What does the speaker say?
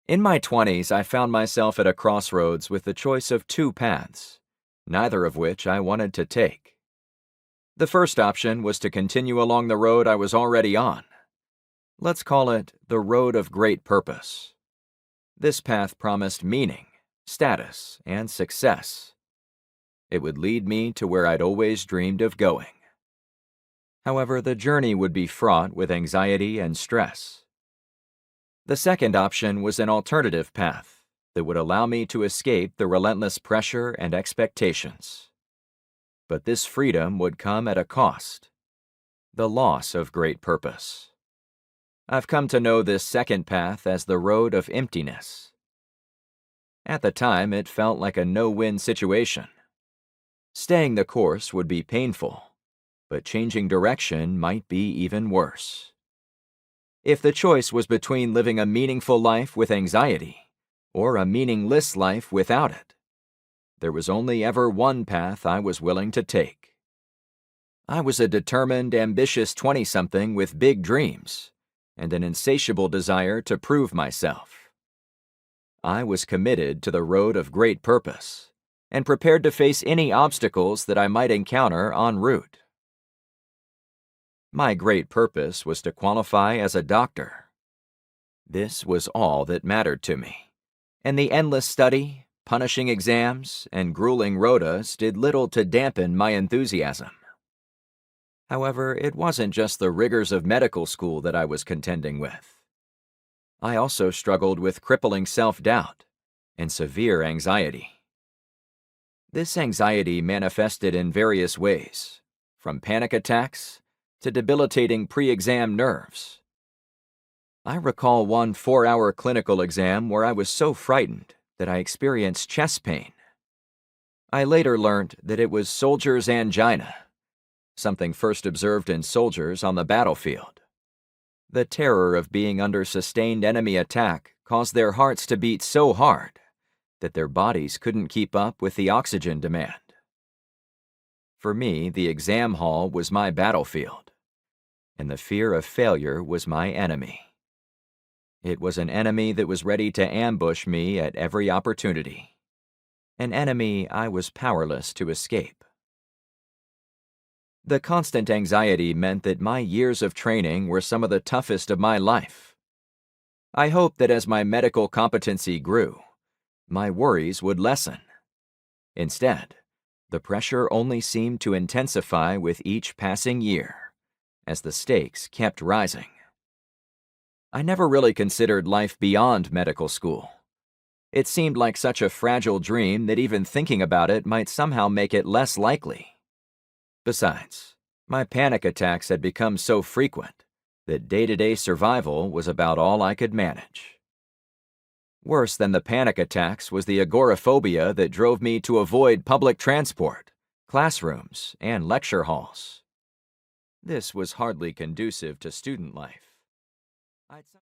In my 20s, I found myself at a crossroads with the choice of two paths, neither of which I wanted to take. The first option was to continue along the road I was already on. Let's call it the road of great purpose. This path promised meaning, status, and success. It would lead me to where I'd always dreamed of going. However, the journey would be fraught with anxiety and stress. The second option was an alternative path that would allow me to escape the relentless pressure and expectations. But this freedom would come at a cost: the loss of great purpose. I've come to know this second path as the road of emptiness. At the time, it felt like a no-win situation. Staying the course would be painful, but changing direction might be even worse. If the choice was between living a meaningful life with anxiety or a meaningless life without it, there was only ever one path I was willing to take. I was a determined, ambitious 20-something with big dreams and an insatiable desire to prove myself. I was committed to the road of great purpose and prepared to face any obstacles that I might encounter en route. My great purpose was to qualify as a doctor. This was all that mattered to me, and the endless study, punishing exams, and grueling rotas did little to dampen my enthusiasm. However, it wasn't just the rigors of medical school that I was contending with. I also struggled with crippling self-doubt and severe anxiety. This anxiety manifested in various ways, from panic attacks to debilitating pre-exam nerves. I recall one 4-hour clinical exam where I was so frightened that I experienced chest pain. I later learned that it was soldier's angina, something first observed in soldiers on the battlefield. The terror of being under sustained enemy attack caused their hearts to beat so hard that their bodies couldn't keep up with the oxygen demand. For me, the exam hall was my battlefield, and the fear of failure was my enemy. It was an enemy that was ready to ambush me at every opportunity, an enemy I was powerless to escape. The constant anxiety meant that my years of training were some of the toughest of my life. I hoped that as my medical competency grew, my worries would lessen. Instead, the pressure only seemed to intensify with each passing year, as the stakes kept rising. I never really considered life beyond medical school. It seemed like such a fragile dream that even thinking about it might somehow make it less likely. Besides, my panic attacks had become so frequent that day-to-day survival was about all I could manage. Worse than the panic attacks was the agoraphobia that drove me to avoid public transport, classrooms, and lecture halls. This was hardly conducive to student life.